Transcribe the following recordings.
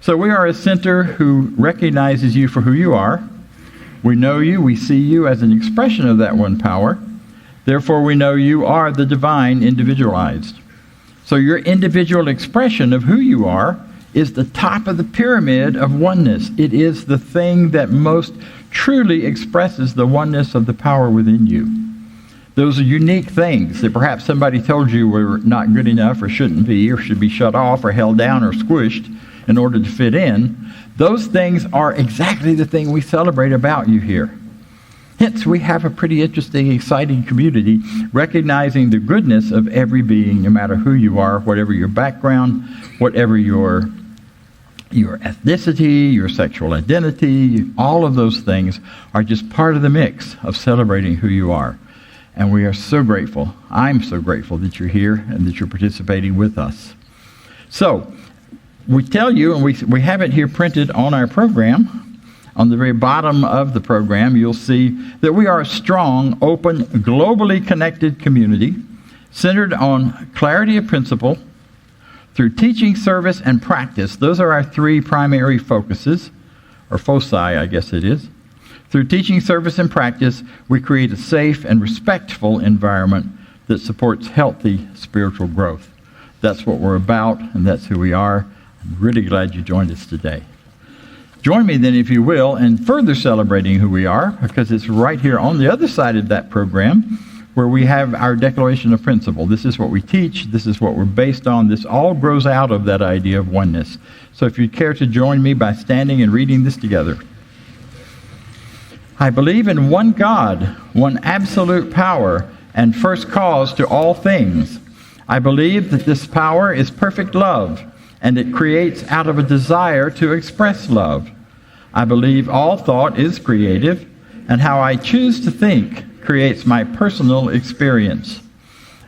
So we are a center who recognizes you for who you are. We know you, we see you as an expression of that one power. Therefore, we know you are the divine individualized. So your individual expression of who you are is the top of the pyramid of oneness. It is the thing that most truly expresses the oneness of the power within you. Those are unique things that perhaps somebody told you were not good enough or shouldn't be or should be shut off or held down or squished in order to fit in. Those things are exactly the thing we celebrate about you here. Hence, we have a pretty interesting, exciting community recognizing the goodness of every being, no matter who you are, whatever your background, whatever your ethnicity, your sexual identity. All of those things are just part of the mix of celebrating who you are. And we are so grateful. I'm so grateful that you're here and that you're participating with us. So, we tell you, and we have it here printed on our program. On the very bottom of the program, you'll see that we are a strong, open, globally connected community centered on clarity of principle through teaching, service, and practice. Those are our three primary focuses, or foci, I guess it is. Through teaching, service, and practice, we create a safe and respectful environment that supports healthy spiritual growth. That's what we're about, and that's who we are. I'm really glad you joined us today. Join me then, if you will, in further celebrating who we are, because it's right here on the other side of that program where we have our declaration of principle. This is what we teach. This is what we're based on. This all grows out of that idea of oneness. So if you'd care to join me by standing and reading this together. I believe in one God, one absolute power, and first cause to all things. I believe that this power is perfect love, and it creates out of a desire to express love. I believe all thought is creative, and how I choose to think creates my personal experience.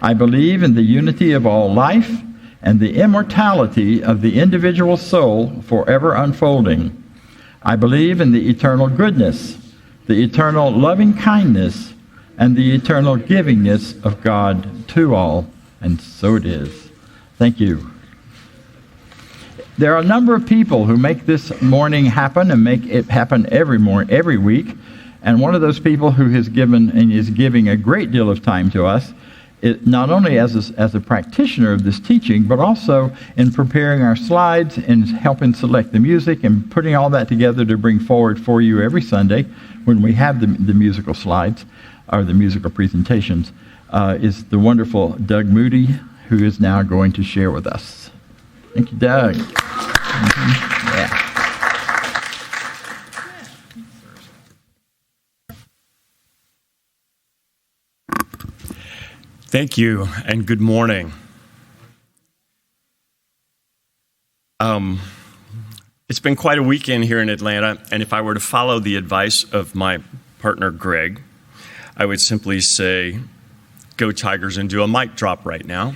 I believe in the unity of all life and the immortality of the individual soul forever unfolding. I believe in the eternal goodness, the eternal loving kindness, and the eternal givingness of God to all, and so it is. Thank you. There are a number of people who make this morning happen and make it happen every week. And one of those people who has given and is giving a great deal of time to us, not only as a practitioner of this teaching, but also in preparing our slides and helping select the music and putting all that together to bring forward for you every Sunday when we have the musical slides or the musical presentations, is the wonderful Doug Moody, who is now going to share with us. Thank you, Doug. Yeah. Thank you, and good morning. It's been quite a weekend here in Atlanta, and if I were to follow the advice of my partner, Greg, I would simply say, go Tigers, and do a mic drop right now.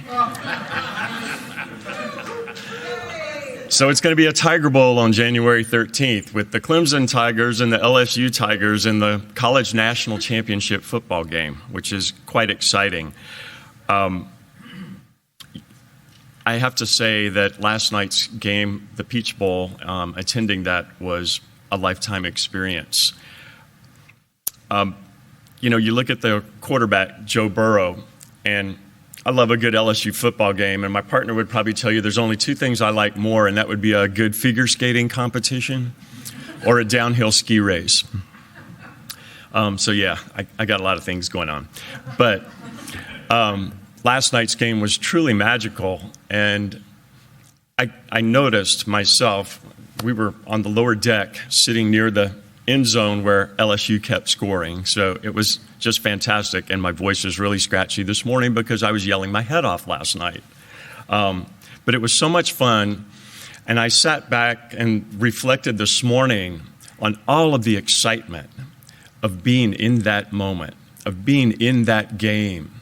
So it's going to be a Tiger Bowl on January 13th with the Clemson Tigers and the LSU Tigers in the College National Championship football game, which is quite exciting. I have to say that last night's game, the Peach Bowl, attending that was a lifetime experience. You look at the quarterback, Joe Burrow, and I love a good LSU football game, and my partner would probably tell you there's only two things I like more, and that would be a good figure skating competition or a downhill ski race. I got a lot of things going on. But last night's game was truly magical, and I noticed myself, we were on the lower deck sitting near the end zone where LSU kept scoring. So it was just fantastic, and my voice is really scratchy this morning because I was yelling my head off last night. But it was so much fun, and I sat back and reflected this morning on all of the excitement of being in that moment, of being in that game.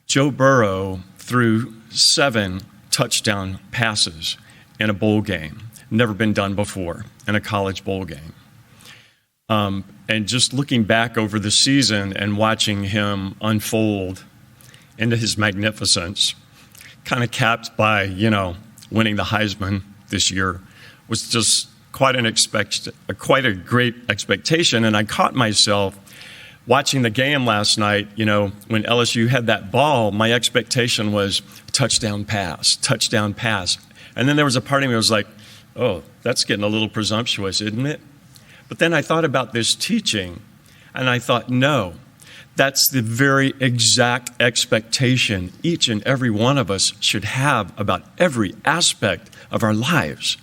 Joe Burrow threw 7 touchdown passes in a bowl game. Never been done before in a college bowl game. And just looking back over the season and watching him unfold into his magnificence, kind of capped by, winning the Heisman this year was just quite a great expectation. And I caught myself watching the game last night. You know, when LSU had that ball, my expectation was touchdown pass. And then there was a part of me that was like, oh, that's getting a little presumptuous, isn't it? But then I thought about this teaching, and I thought, no, that's the very exact expectation each and every one of us should have about every aspect of our lives,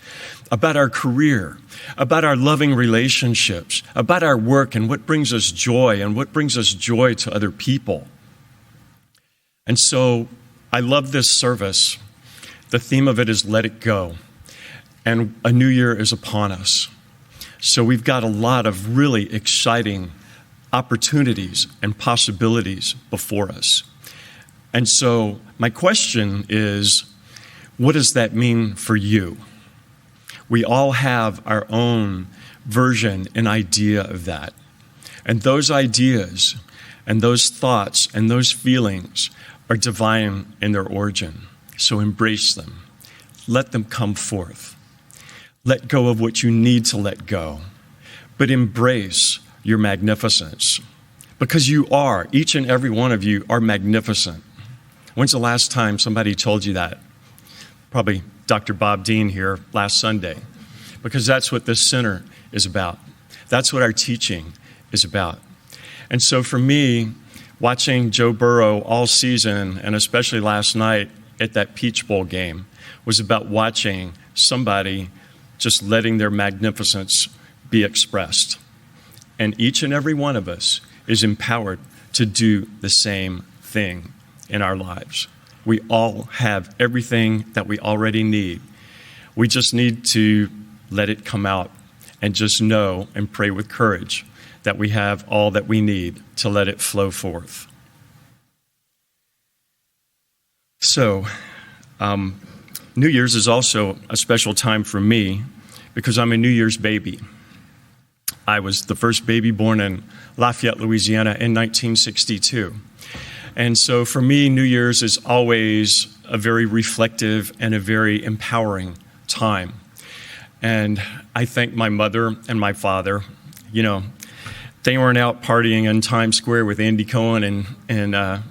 about our career, about our loving relationships, about our work and what brings us joy and what brings us joy to other people. And so I love this service. The theme of it is let it go. And a new year is upon us. So we've got a lot of really exciting opportunities and possibilities before us. And so my question is, what does that mean for you? We all have our own version and idea of that. And those ideas and those thoughts and those feelings are divine in their origin. So embrace them. Let them come forth. Let go of what you need to let go. But embrace your magnificence. Because you are, each and every one of you are magnificent. When's the last time somebody told you that? Probably Dr. Bob Deen here last Sunday. Because that's what this center is about. That's what our teaching is about. And so for me, watching Joe Burrow all season, and especially last night at that Peach Bowl game, was about watching somebody just letting their magnificence be expressed. And each and every one of us is empowered to do the same thing in our lives. We all have everything that we already need. We just need to let it come out and just know and pray with courage that we have all that we need to let it flow forth. So, New Year's is also a special time for me because I'm a New Year's baby. I was the first baby born in Lafayette, Louisiana in 1962. And so for me, New Year's is always a very reflective and a very empowering time. And I thank my mother and my father. You know, they weren't out partying in Times Square with Andy Cohen and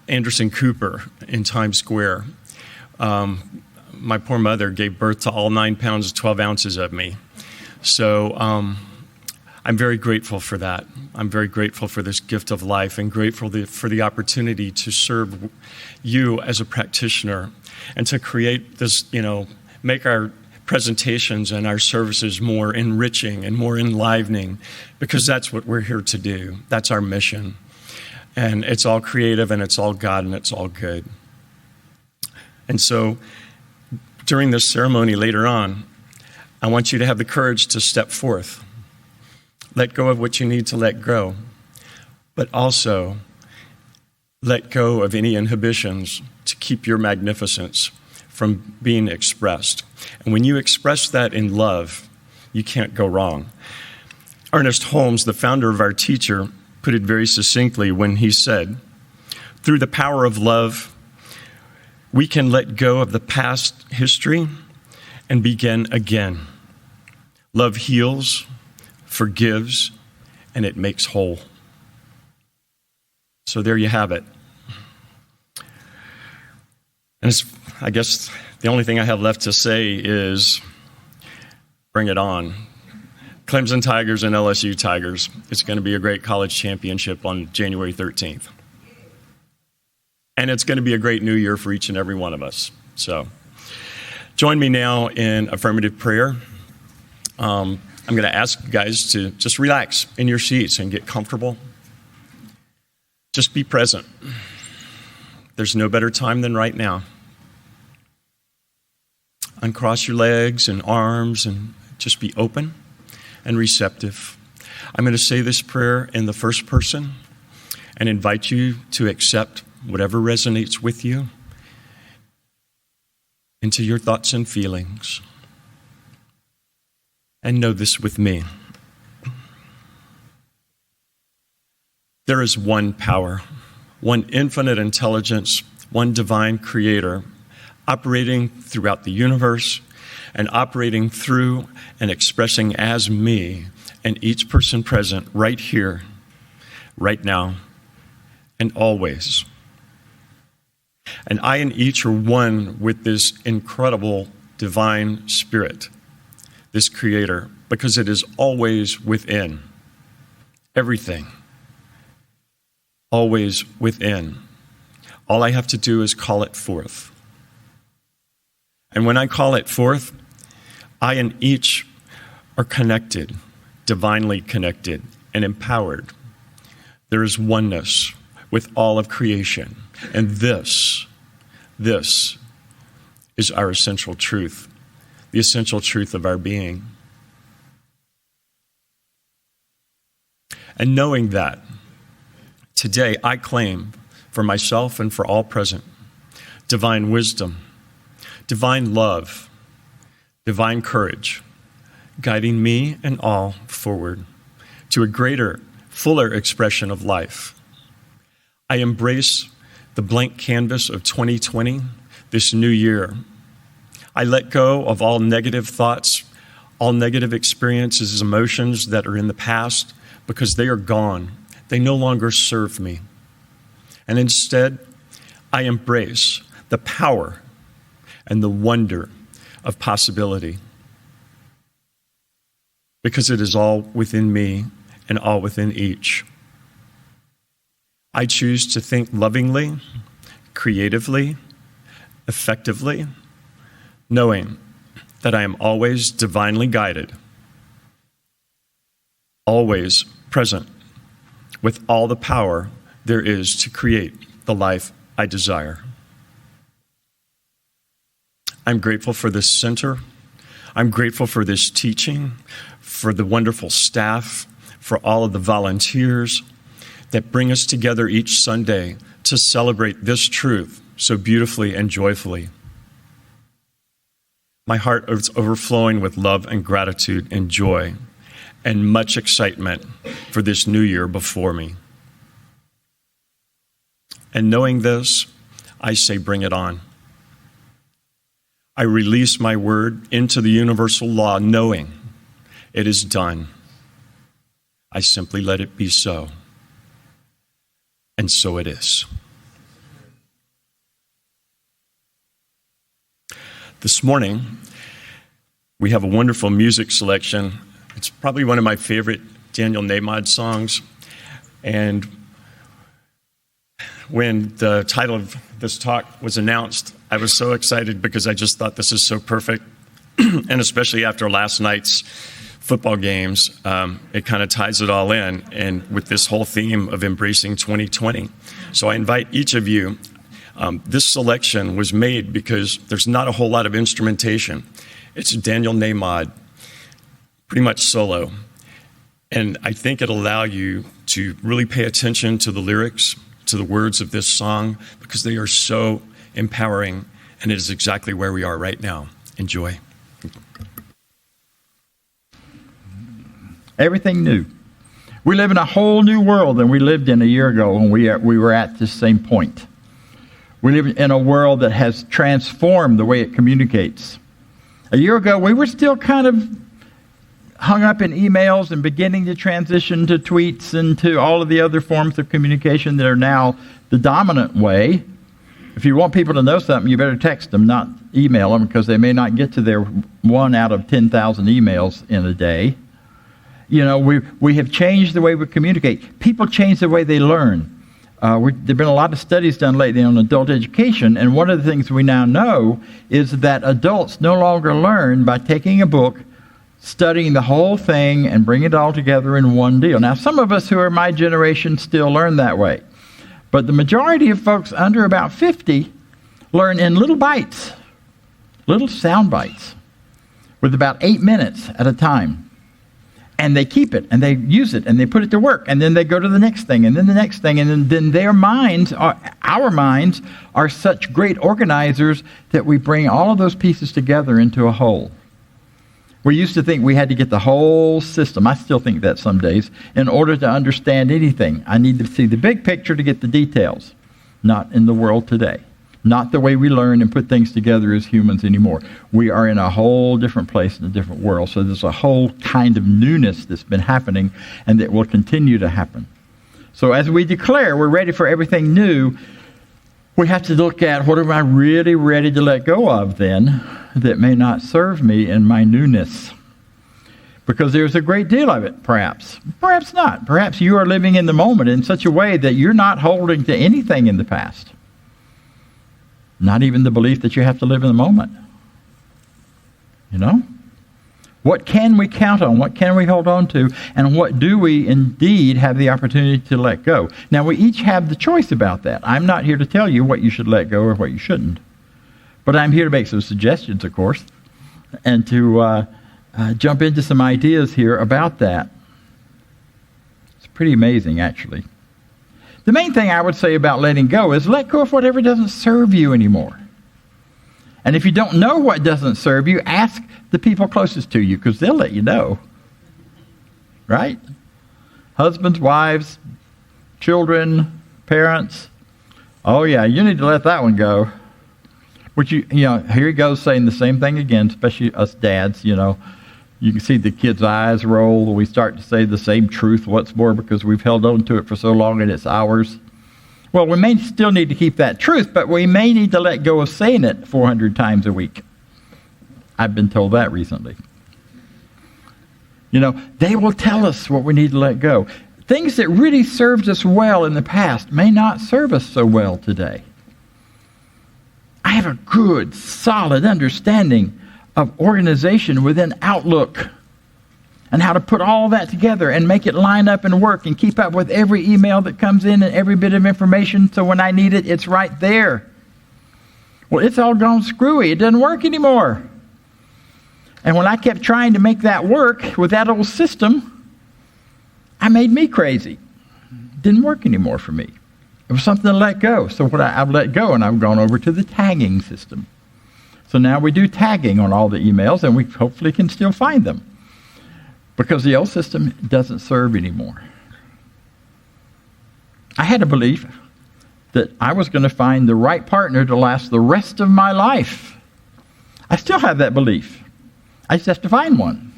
Anderson Cooper in Times Square. My poor mother gave birth to all 9 pounds, 12 ounces of me. So I'm very grateful for that. I'm very grateful for this gift of life and grateful for the opportunity to serve you as a practitioner and to create this, make our presentations and our services more enriching and more enlivening, because that's what we're here to do. That's our mission. And it's all creative and it's all God and it's all good. And so during this ceremony later on, I want you to have the courage to step forth. Let go of what you need to let go, but also let go of any inhibitions to keep your magnificence from being expressed. And when you express that in love, you can't go wrong. Ernest Holmes, the founder of our teacher, put it very succinctly when he said, "Through the power of love, we can let go of the past history and begin again. Love heals, forgives, and it makes whole." So there you have it. And I guess the only thing I have left to say is bring it on. Clemson Tigers and LSU Tigers. It's going to be a great college championship on January 13th. And it's going to be a great new year for each and every one of us. So join me now in affirmative prayer. I'm going to ask you guys to just relax in your seats and get comfortable. Just be present. There's no better time than right now. Uncross your legs and arms and just be open and receptive. I'm going to say this prayer in the first person and invite you to accept whatever resonates with you into your thoughts and feelings. And know this with me. There is one power, one infinite intelligence, one divine creator operating throughout the universe and operating through and expressing as me and each person present right here, right now, and always. And I and each are one with this incredible divine spirit, this creator, because it is always within. Everything. Always within. All I have to do is call it forth. And when I call it forth, I and each are connected, divinely connected and empowered. There is oneness with all of creation. And this is our essential truth, the essential truth of our being. And knowing that, today I claim for myself and for all present divine wisdom, divine love, divine courage, guiding me and all forward to a greater, fuller expression of life. I embrace the blank canvas of 2020, this new year. I let go of all negative thoughts, all negative experiences, emotions that are in the past, because they are gone. They no longer serve me. And instead, I embrace the power and the wonder of possibility, because it is all within me and all within each. I choose to think lovingly, creatively, effectively, knowing that I am always divinely guided, always present with all the power there is to create the life I desire. I'm grateful for this center. I'm grateful for this teaching, for the wonderful staff, for all of the volunteers that bring us together each Sunday to celebrate this truth so beautifully and joyfully. My heart is overflowing with love and gratitude and joy and much excitement for this new year before me. And knowing this, I say, bring it on. I release my word into the universal law, knowing it is done. I simply let it be so. And so it is. This morning, we have a wonderful music selection. It's probably one of my favorite Daniel Nahmod songs. And when the title of this talk was announced, I was so excited because I just thought this is so perfect. And especially after last night's football games, it kind of ties it all in, and with this whole theme of embracing 2020. So I invite each of you. This selection was made because there's not a whole lot of instrumentation. It's Daniel Nahmod, pretty much solo. And I think it'll allow you to really pay attention to the lyrics, to the words of this song, because they are so empowering, and it is exactly where we are right now. Enjoy. Everything new. We live in a whole new world than we lived in a year ago when we were at this same point. We live in a world that has transformed the way it communicates. A year ago, we were still kind of hung up in emails and beginning to transition to tweets and to all of the other forms of communication that are now the dominant way. If you want people to know something, you better text them, not email them, because they may not get to their 1 out of 10,000 emails in a day. You know, we have changed the way we communicate. People change the way they learn. There have been a lot of studies done lately on adult education, and one of the things we now know is that adults no longer learn by taking a book, studying the whole thing, and bringing it all together in one deal. Now, some of us who are my generation still learn that way, but the majority of folks under about 50 learn in little bites, little sound bites, with about 8 minutes at a time. And they keep it, and they use it, and they put it to work, and then they go to the next thing, and then the next thing, and then their minds, our minds, are such great organizers that we bring all of those pieces together into a whole. We used to think we had to get the whole system. I still think that some days. In order to understand anything, I need to see the big picture to get the details. Not in the world today. Not the way we learn and put things together as humans anymore. We are in a whole different place in a different world. So there's a whole kind of newness that's been happening and that will continue to happen. So as we declare we're ready for everything new, we have to look at what am I really ready to let go of then that may not serve me in my newness. Because there's a great deal of it, perhaps. Perhaps not. Perhaps you are living in the moment in such a way that you're not holding to anything in the past. Not even the belief that you have to live in the moment. You know? What can we count on? What can we hold on to? And what do we indeed have the opportunity to let go? Now, we each have the choice about that. I'm not here to tell you what you should let go or what you shouldn't. But I'm here to make some suggestions, of course, and to jump into some ideas here about that. It's pretty amazing, actually. The main thing I would say about letting go is let go of whatever doesn't serve you anymore. And if you don't know what doesn't serve you, ask the people closest to you, because they'll let you know. Right? Husbands, wives, children, parents. Oh yeah, you need to let that one go. Which you know, here he goes saying the same thing again, especially us dads, you know. You can see the kids' eyes roll. We start to say the same truth once more because we've held on to it for so long and it's ours. Well, we may still need to keep that truth, but we may need to let go of saying it 400 times a week. I've been told that recently. You know, they will tell us what we need to let go. Things that really served us well in the past may not serve us so well today. I have a good, solid understanding of organization within Outlook and how to put all that together and make it line up and work and keep up with every email that comes in and every bit of information so when I need it, it's right there. Well, it's all gone screwy. It doesn't work anymore. And when I kept trying to make that work with that old system, I made me crazy. It didn't work anymore for me. It was something to let go. So what I've let go and I've gone over to the tagging system. So now we do tagging on all the emails and we hopefully can still find them. Because the old system doesn't serve anymore. I had a belief that I was going to find the right partner to last the rest of my life. I still have that belief. I just have to find one.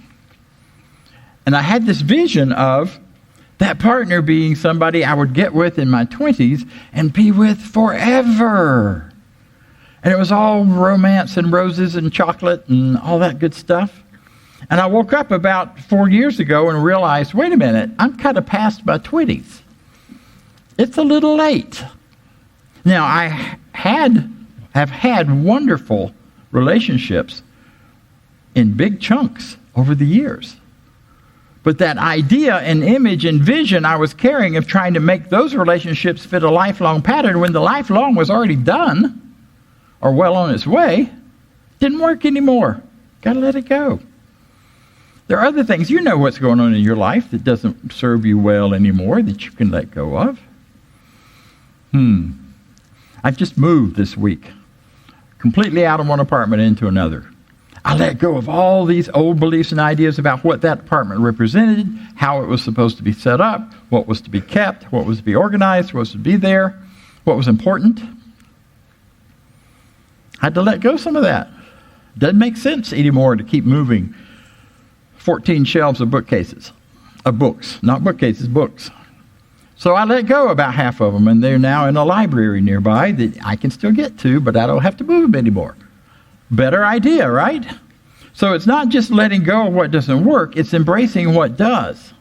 And I had this vision of that partner being somebody I would get with in my 20s and be with forever. And it was all romance and roses and chocolate and all that good stuff. And I woke up about 4 years ago and realized, wait a minute, I'm kind of past my 20s. It's a little late. Now, I have had wonderful relationships in big chunks over the years. But that idea and image and vision I was carrying of trying to make those relationships fit a lifelong pattern when the lifelong was already done or well on its way, didn't work anymore. Got to let it go. There are other things. You know what's going on in your life that doesn't serve you well anymore that you can let go of. I've just moved this week, completely out of one apartment into another. I let go of all these old beliefs and ideas about what that apartment represented, how it was supposed to be set up, what was to be kept, what was to be organized, what was to be there, what was important. I had to let go of some of that. Doesn't make sense anymore to keep moving 14 shelves of bookcases, of books, not bookcases, books. So I let go about half of them, and they're now in a library nearby that I can still get to, but I don't have to move them anymore. Better idea, right? So it's not just letting go of what doesn't work, it's embracing what does.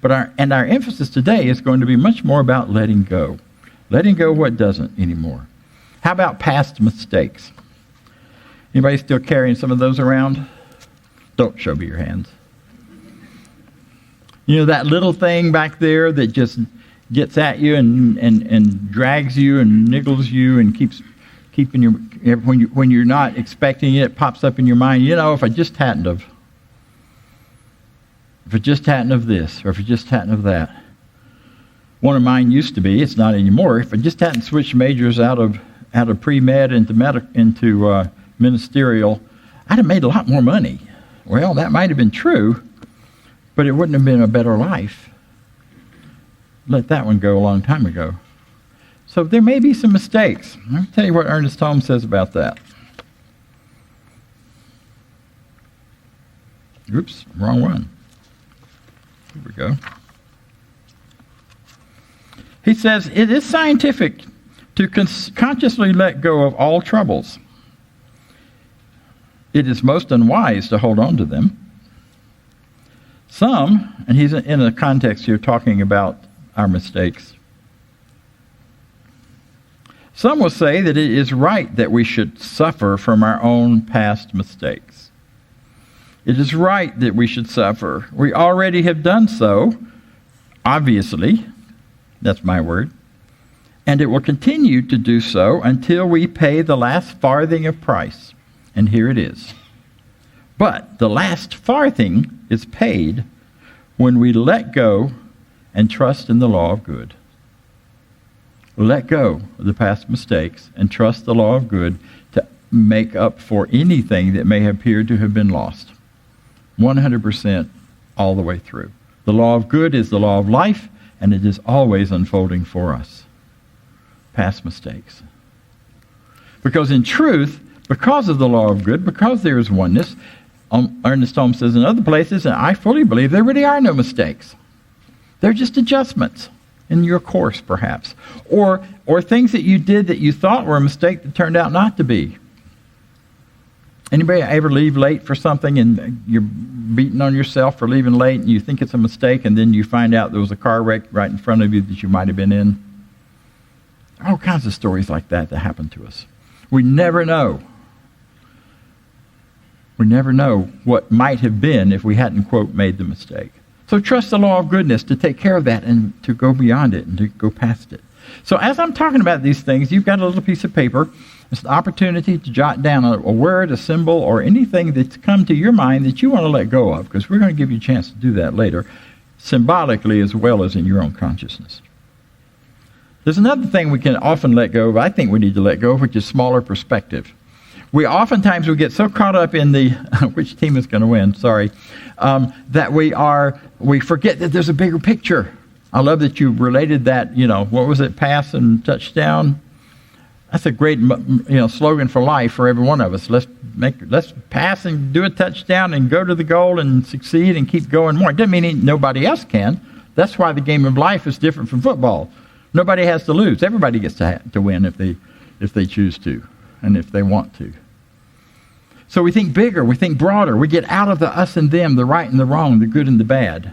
But our emphasis today is going to be much more about letting go. Letting go of what doesn't anymore. How about past mistakes? Anybody still carrying some of those around? Don't show me your hands. You know that little thing back there that just gets at you and drags you and niggles you and keeps keeping your, when you're not expecting it, it pops up in your mind. You know, if I just hadn't of this, or if I just hadn't of that. One of mine used to be, it's not anymore, if I just hadn't switched majors out of pre-med into ministerial, I'd have made a lot more money. Well, that might have been true, but it wouldn't have been a better life. Let that one go a long time ago. So there may be some mistakes. Let me tell you what Ernest Holmes says about that. Oops, wrong one. Here we go. He says, it is scientific to consciously let go of all troubles. It is most unwise to hold on to them. Some, and he's in a context here talking about our mistakes. Some will say that it is right that we should suffer from our own past mistakes. It is right that we should suffer. We already have done so, obviously. That's my word. And it will continue to do so until we pay the last farthing of price. And here it is. But the last farthing is paid when we let go and trust in the law of good. Let go of the past mistakes and trust the law of good to make up for anything that may appear to have been lost. 100% all the way through. The law of good is the law of life, and it is always unfolding for us. Past mistakes. Because in truth, because of the law of good, because there is oneness, Ernest Holmes says in other places, and I fully believe there really are no mistakes. They're just adjustments in your course, perhaps. Or things that you did that you thought were a mistake that turned out not to be. Anybody ever leave late for something and you're beating on yourself for leaving late and you think it's a mistake and then you find out there was a car wreck right in front of you that you might have been in? All kinds of stories like that happen to us. We never know. We never know what might have been if we hadn't, quote, made the mistake. So trust the law of goodness to take care of that and to go beyond it and to go past it. So as I'm talking about these things, you've got a little piece of paper. It's an opportunity to jot down a word, a symbol, or anything that's come to your mind that you want to let go of, because we're going to give you a chance to do that later, symbolically as well as in your own consciousness. There's another thing we can often let go of, I think we need to let go of, which is smaller perspective. We get so caught up in the, which team is going to win, sorry, that we forget that there's a bigger picture. I love that you related that, what was it, pass and touchdown? That's a great, slogan for life for every one of us. Let's pass and do a touchdown and go to the goal and succeed and keep going more. It doesn't mean nobody else can. That's why the game of life is different from football. Nobody has to lose. Everybody gets to win if they choose to and if they want to. So we think bigger, we think broader. We get out of the us and them, the right and the wrong, the good and the bad.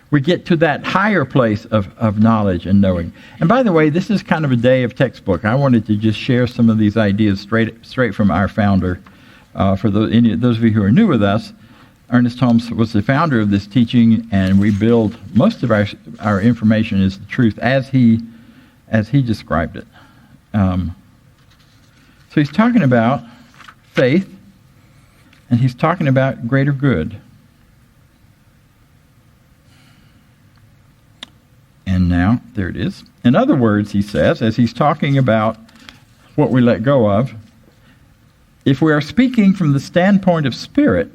We get to that higher place of knowledge and knowing. And by the way, this is kind of a day of textbook. I wanted to just share some of these ideas straight from our founder. For those of you who are new with us, Ernest Holmes was the founder of this teaching, and we build most of our information is the truth as he described it. So he's talking about faith, and he's talking about greater good. And now, there it is. In other words, he says, as he's talking about what we let go of, if we are speaking from the standpoint of spirit,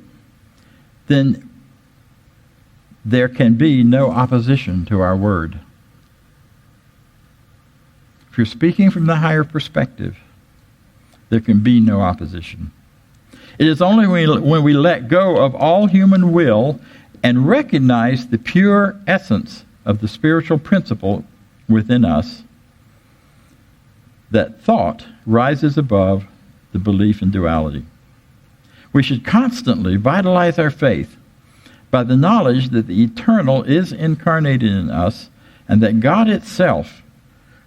then there can be no opposition to our word. If you're speaking from the higher perspective, there can be no opposition. It is only when we let go of all human will and recognize the pure essence of the spiritual principle within us that thought rises above the belief in duality. We should constantly vitalize our faith by the knowledge that the eternal is incarnated in us and that God itself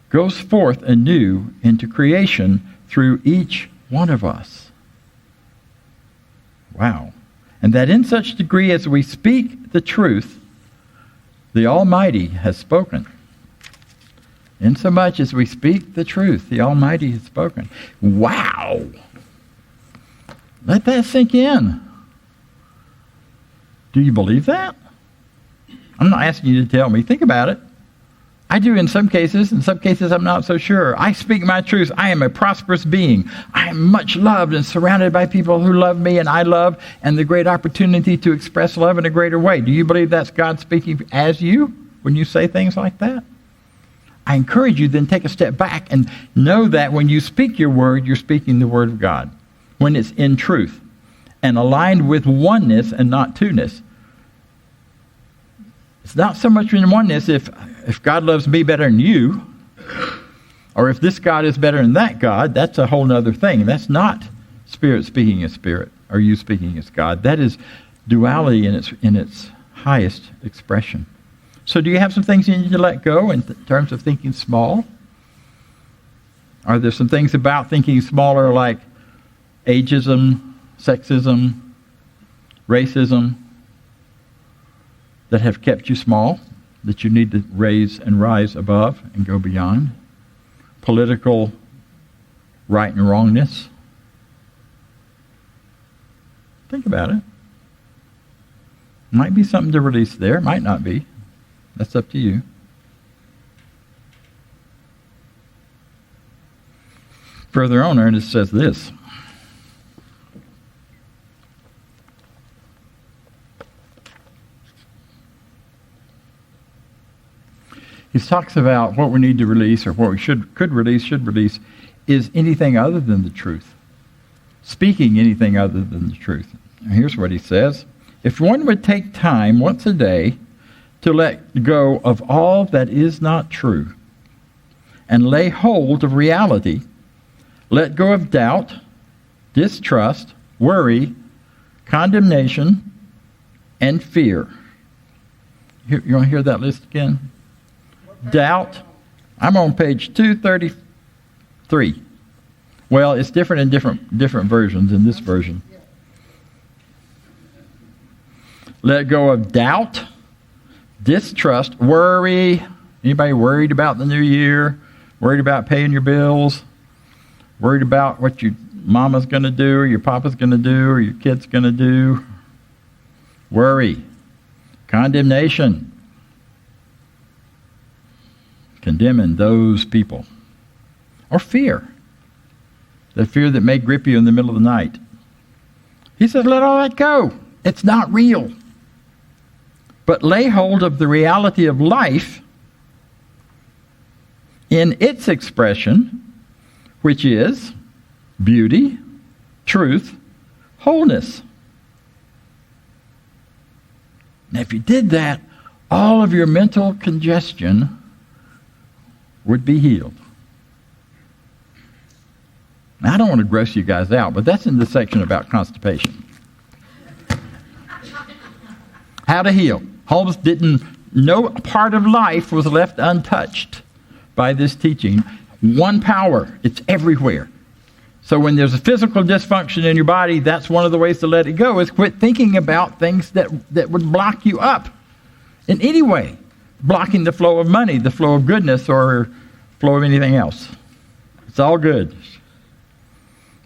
goes forth anew into creation through each one of us. Wow. And that in such degree as we speak the truth, the Almighty has spoken. Insomuch as we speak the truth, the Almighty has spoken. Wow! Let that sink in. Do you believe that? I'm not asking you to tell me. Think about it. I do in some cases. In some cases, I'm not so sure. I speak my truth. I am a prosperous being. I am much loved and surrounded by people who love me and I love, and the great opportunity to express love in a greater way. Do you believe that's God speaking as you when you say things like that? I encourage you then take a step back and know that when you speak your word, you're speaking the word of God. When it's in truth and aligned with oneness and not two-ness. It's not so much in oneness if God loves me better than you, or if this God is better than that God, that's a whole other thing. That's not spirit speaking as spirit, or you speaking as God. That is duality in its highest expression. So do you have some things you need to let go in terms of thinking small? Are there some things about thinking smaller like ageism, sexism, racism that have kept you small, that you need to raise and rise above and go beyond? Political right and wrongness? Think about it. Might be something to release there, might not be. That's up to you. Further on, Ernest says this. He talks about what we need to release, or what we should release, is anything other than the truth. Speaking anything other than the truth. And here's what he says. If one would take time once a day to let go of all that is not true and lay hold of reality, let go of doubt, distrust, worry, condemnation, and fear. You want to hear that list again? Doubt. I'm on page 233. Well, it's different in different versions in this version. Let go of doubt, distrust, worry. Anybody worried about the new year? Worried about paying your bills? Worried about what your mama's going to do, or your papa's going to do, or your kid's going to do? Worry. Condemnation. Condemning those people. Or fear. The fear that may grip you in the middle of the night. He says, let all that go. It's not real. But lay hold of the reality of life in its expression, which is beauty, truth, wholeness. Now, if you did that, all of your mental congestion would be healed. Now, I don't want to gross you guys out, but that's in the section about constipation. How to heal. Holmes no part of life was left untouched by this teaching. One power, it's everywhere. So when there's a physical dysfunction in your body, that's one of the ways to let it go, is quit thinking about things that would block you up in any way. Blocking the flow of money, the flow of goodness, or flow of anything else. It's all good.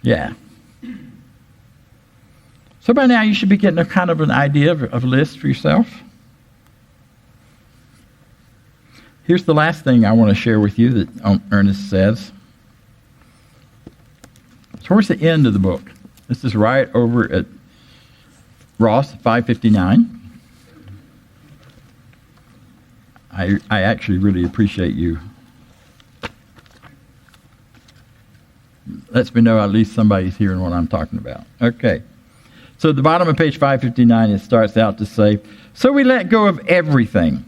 Yeah. So by now you should be getting a kind of an idea of a list for yourself. Here's the last thing I want to share with you that Ernest says. Towards the end of the book. This is right over at Ross 559. I actually really appreciate you. Lets me know at least somebody's hearing what I'm talking about. Okay. So at the bottom of page 559, it starts out to say, so we let go of everything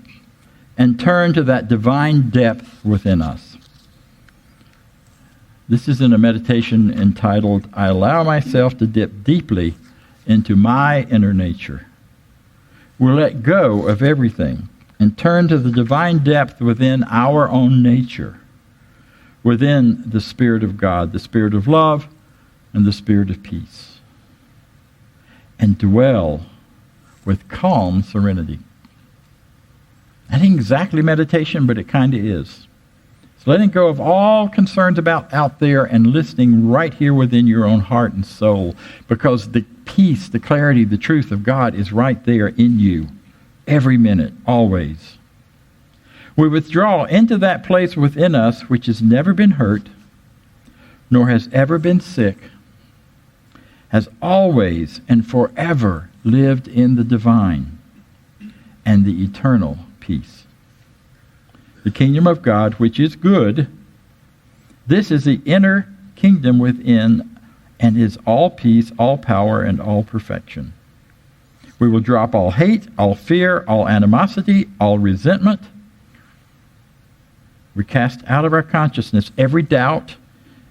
and turn to that divine depth within us. This is in a meditation entitled, I allow myself to dip deeply into my inner nature. We'll let go of everything and turn to the divine depth within our own nature, within the Spirit of God, the Spirit of love, and the Spirit of peace, and dwell with calm serenity. That ain't exactly meditation, but it kind of is. It's letting go of all concerns about out there and listening right here within your own heart and soul, because the peace, the clarity, the truth of God is right there in you, every minute, always. We withdraw into that place within us which has never been hurt, nor has ever been sick, has always and forever lived in the divine and the eternal peace. the kingdom of God, which is good. This is the inner kingdom within, and is all peace, all power, and all perfection. We will drop all hate, all fear, all animosity, all resentment. We cast out of our consciousness every doubt,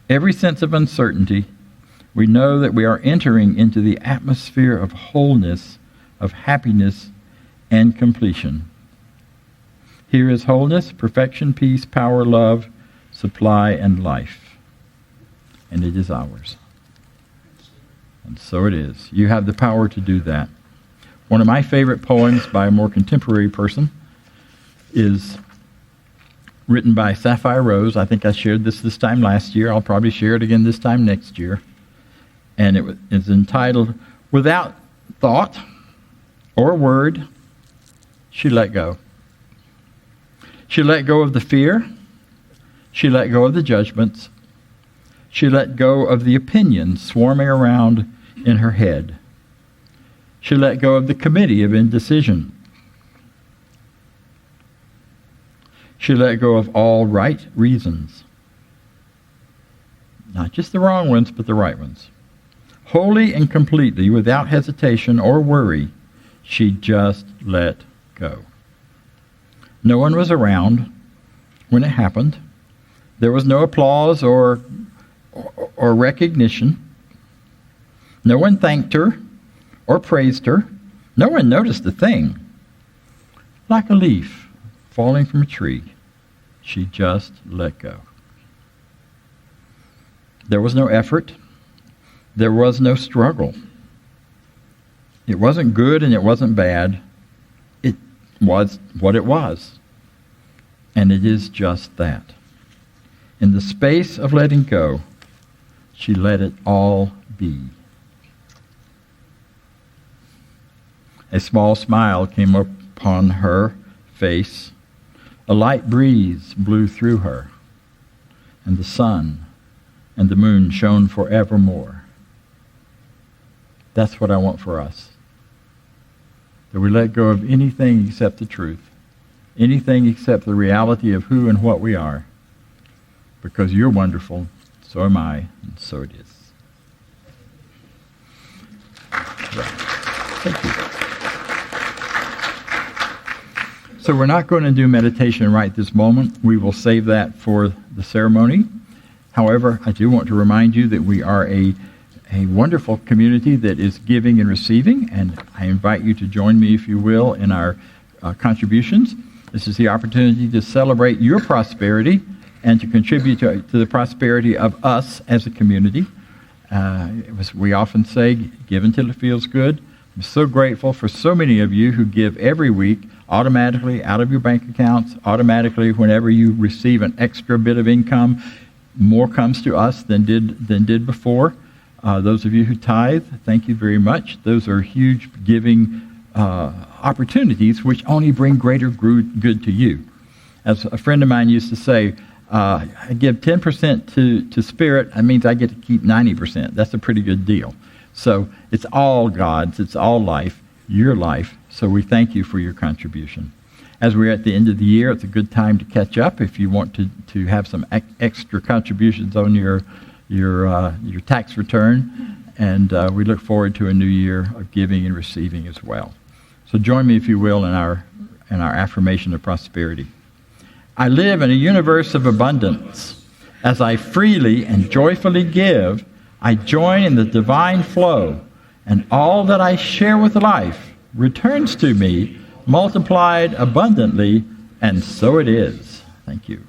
every sense of uncertainty. We know that we are entering into the atmosphere of wholeness, of happiness, and completion. Here is wholeness, perfection, peace, power, love, supply, and life. And it is ours. And so it is. You have the power to do that. One of my favorite poems by a more contemporary person is written by Sapphire Rose. I think I shared this time last year. I'll probably share it again this time next year. And it is entitled, Without Thought or Word, She Let Go. She let go of the fear. She let go of the judgments. She let go of the opinions swarming around in her head. She let go of the committee of indecision. She let go of all right reasons. Not just the wrong ones, but the right ones. Wholly and completely, without hesitation or worry, she just let go. No one was around when it happened. There was no applause or recognition. No one thanked her or praised her. No one noticed a thing. Like a leaf falling from a tree, she just let go. There was no effort. There was no struggle. It wasn't good and it wasn't bad. It was what it was. And it is just that. In the space of letting go, she let it all be. A small smile came upon her face. A light breeze blew through her, and the sun and the moon shone forevermore. That's what I want for us. That we let go of anything except the truth, anything except the reality of who and what we are. Because you're wonderful, so am I, and so it is. Thank you. So we're not going to do meditation right this moment. We will save that for the ceremony. However, I do want to remind you that we are a wonderful community that is giving and receiving, and I invite you to join me, if you will, in our contributions. This is the opportunity to celebrate your prosperity and to contribute to the prosperity of us as a community. We often say, give until it feels good. I'm so grateful for so many of you who give every week, automatically out of your bank accounts, automatically whenever you receive an extra bit of income. More comes to us than did before. Those of you who tithe, thank you very much. Those are huge giving opportunities which only bring greater good to you. As a friend of mine used to say, I give 10% to Spirit. That means I get to keep 90%. That's a pretty good deal. So it's all God's. It's all life, your life. So we thank you for your contribution. As we're at the end of the year, it's a good time to catch up if you want to have some extra contributions on your tax return. And we look forward to a new year of giving and receiving as well. So join me, if you will, in our affirmation of prosperity. I live in a universe of abundance. As I freely and joyfully give, I join in the divine flow, and all that I share with life returns to me, multiplied abundantly, and so it is. Thank you.